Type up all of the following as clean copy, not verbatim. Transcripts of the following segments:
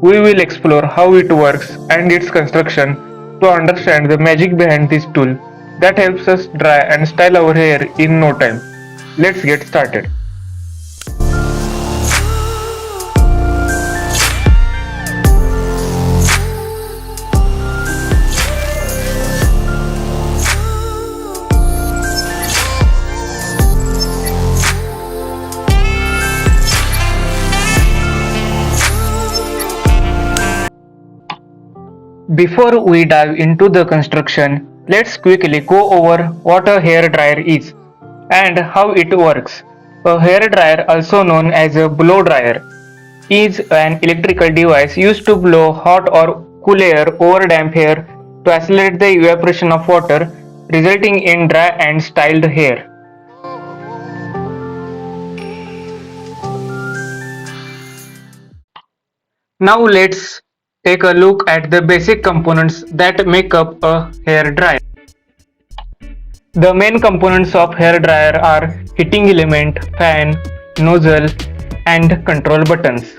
We will explore how it works and its construction to understand the magic behind this tool that helps us dry and style our hair in no time. Let's get started. Before we dive into the construction, let's quickly go over what a hair dryer is and how it works. A hair dryer, also known as a blow dryer, is an electrical device used to blow hot or cool air over damp hair to accelerate the evaporation of water, resulting in dry and styled hair. Now let's take a look at the basic components that make up a hair dryer. The main components of hair dryer are heating element, fan, nozzle, and control buttons.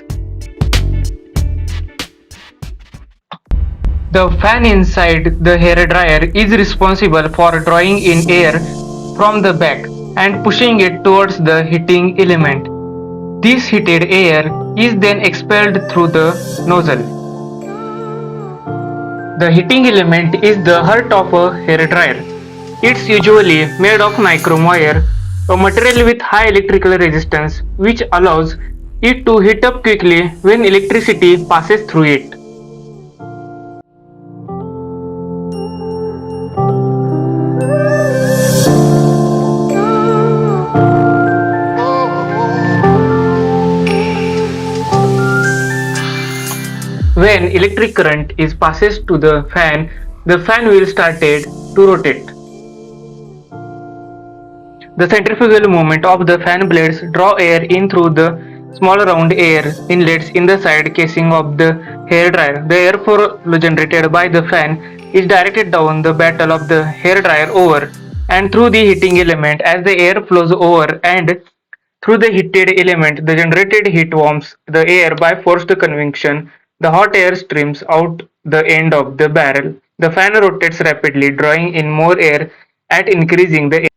The fan inside the hair dryer is responsible for drawing in air from the back and pushing it towards the heating element. This heated air is then expelled through the nozzle. The heating element is the heart of a hair dryer. It's usually made of nichrome wire, a material with high electrical resistance which allows it to heat up quickly when electricity passes through it. When electric current is passes to the fan will started to rotate. The centrifugal movement of the fan blades draw air in through the small round air inlets in the side casing of the hair dryer. The airflow generated by the fan is directed down the battle of the hair dryer over and through the heating element. As the air flows over and through the heated element, the generated heat warms the air by forced convection. The hot air streams out the end of the barrel. The fan rotates rapidly, drawing in more air and increasing the air.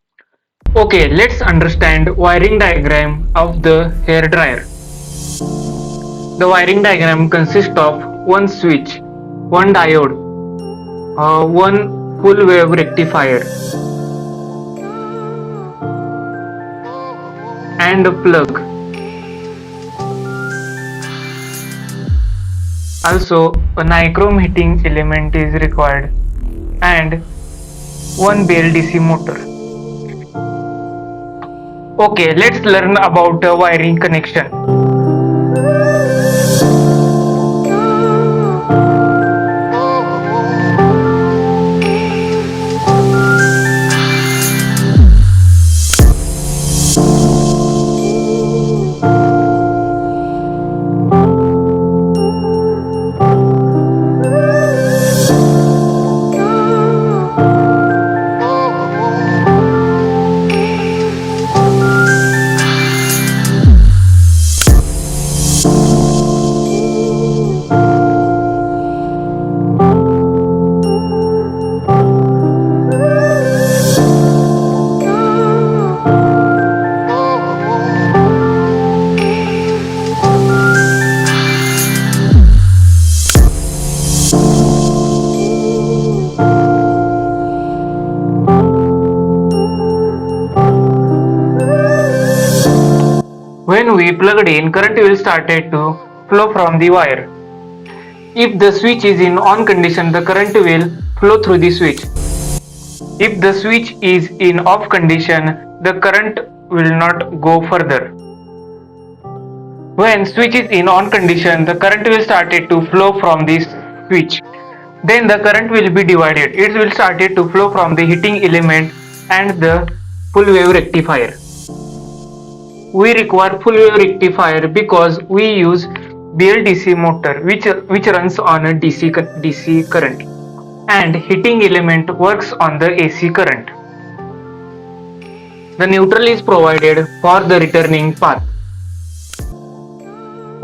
Okay, let's understand wiring diagram of the hair dryer. The wiring diagram consists of one switch, one diode, one full wave rectifier, and a plug. Also, a nichrome heating element is required and one BLDC motor. Okay, let's learn about wiring connection. When we plugged in, current will started to flow from the wire. If the switch is in on condition, the current will flow through the switch. If the switch is in off condition, the current will not go further. When switch is in on condition, the current will started to flow from this switch. Then the current will be divided. It will started to flow from the heating element and the full wave rectifier. We require full wave rectifier because we use BLDC motor which runs on a DC current and heating element works on the AC current. The neutral is provided for the returning path.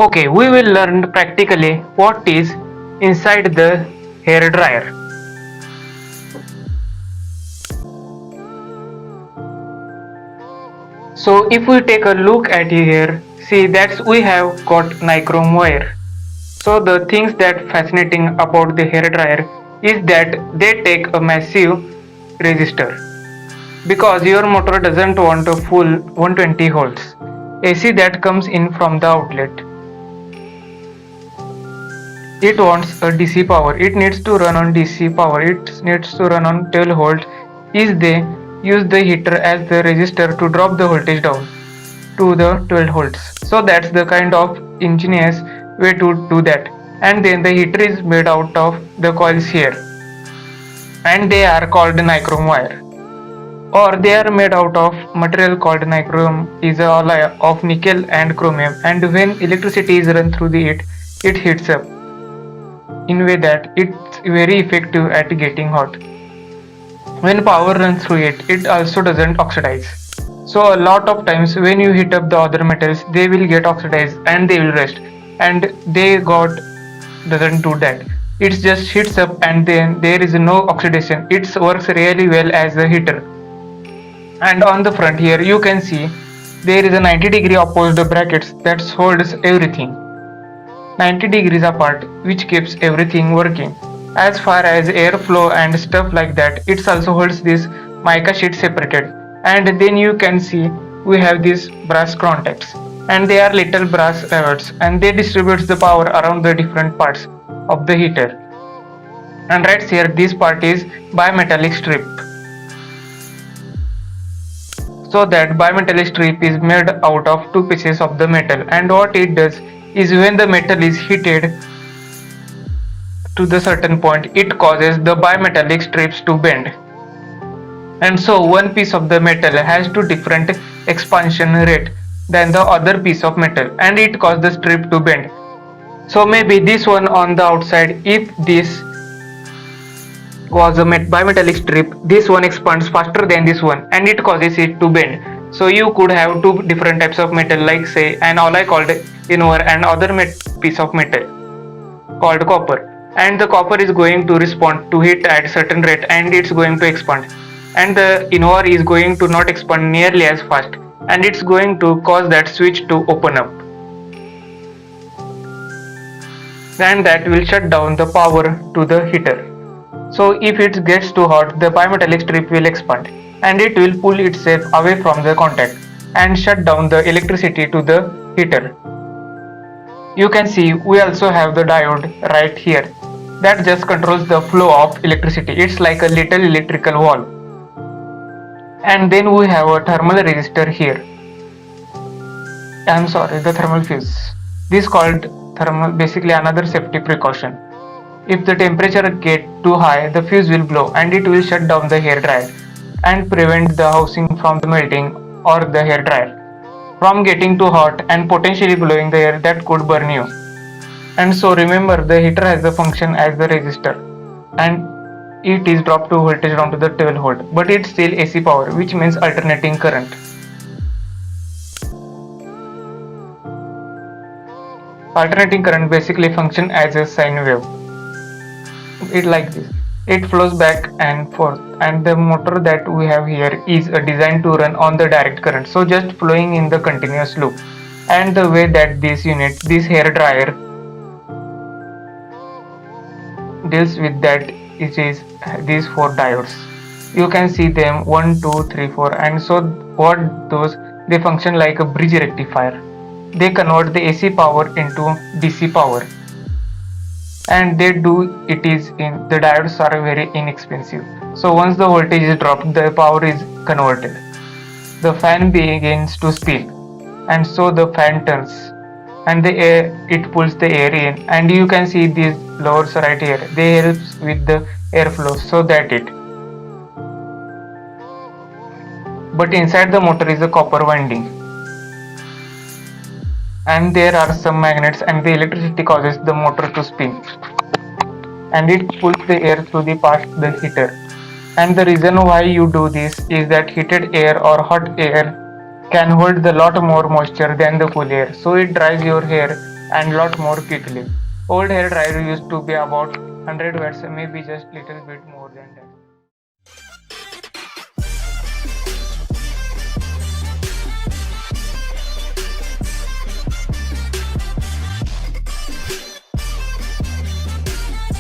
Okay, we will learn practically what is inside the hair dryer. So if we take a look at here, see that we have got nichrome wire. So the things that fascinating about the hair dryer is that they take a massive resistor because your motor doesn't want a full 120 volts AC that comes in from the outlet. It wants a DC power. It needs to run on DC power. It needs to run on 12 volts. Is they use the heater as the resistor to drop the voltage down to the 12 volts. So that's the kind of ingenious way to do that. And then the heater is made out of the coils here, and they are called nichrome wire, or they are made out of material called nichrome is a alloy of nickel and chromium, and when electricity is run through it heats up in a way that it's very effective at getting hot. When power runs through it also doesn't oxidize. So a lot of times when you heat up the other metals, they will get oxidized and they will rust. And they got doesn't do that. It just heats up and then there is no oxidation. It works really well as a heater. And on the front here you can see there is a 90-degree opposed brackets that holds everything 90 degrees apart, which keeps everything working. As far as airflow and stuff like that, it also holds this mica sheet separated. And then you can see we have these brass contacts, and they are little brass rivets, and they distributes the power around the different parts of the heater. And right here, this part is bimetallic strip. So that bimetallic strip is made out of two pieces of the metal, and what it does is when the metal is heated to the certain point, it causes the bimetallic strips to bend. And so one piece of the metal has two different expansion rate than the other piece of metal, and it causes the strip to bend. So maybe this one on the outside, if this was a bimetallic strip, this one expands faster than this one and it causes it to bend. So you could have two different types of metal, like say an alloy called invar and other piece of metal called copper, and the copper is going to respond to heat at certain rate and it's going to expand, and the invar is going to not expand nearly as fast, and it's going to cause that switch to open up, and that will shut down the power to the heater. So if it gets too hot, the bimetallic strip will expand and it will pull itself away from the contact and shut down the electricity to the heater. You can see we also have the diode right here that just controls the flow of electricity. It's like a little electrical wall. And then we have a thermal resistor here. The thermal fuse. This called thermal, basically another safety precaution. If the temperature get too high, the fuse will blow and it will shut down the hair dryer and prevent the housing from the melting or the hair dryer from getting too hot and potentially blowing the air that could burn you. And so remember, the heater has the function as the resistor, and it is dropped to voltage down to the 12 volt, but it's still AC power, which means alternating current. Alternating current basically function as a sine wave. It like this. It flows back and forth, and the motor that we have here is designed to run on the direct current, so just flowing in the continuous loop. And the way that this hair dryer deals with that is these four diodes. You can see them 1, 2, 3, 4, and so what those, they function like a bridge rectifier. They convert the AC power into DC power, and they do it is in the diodes are very inexpensive. So once the voltage is dropped, the power is converted. The fan begins to spin, and so the fan turns, and the air, it pulls the air in, and you can see these lowers right here. They helps with the airflow so that it. But inside the motor is a copper winding, and there are some magnets, and the electricity causes the motor to spin, and it pulls the air through the past the heater. And the reason why you do this is that heated air or hot air can hold a lot more moisture than the cool air, so it dries your hair and lot more quickly. Old hair dryer used to be about 100 watts, maybe just little bit more than that.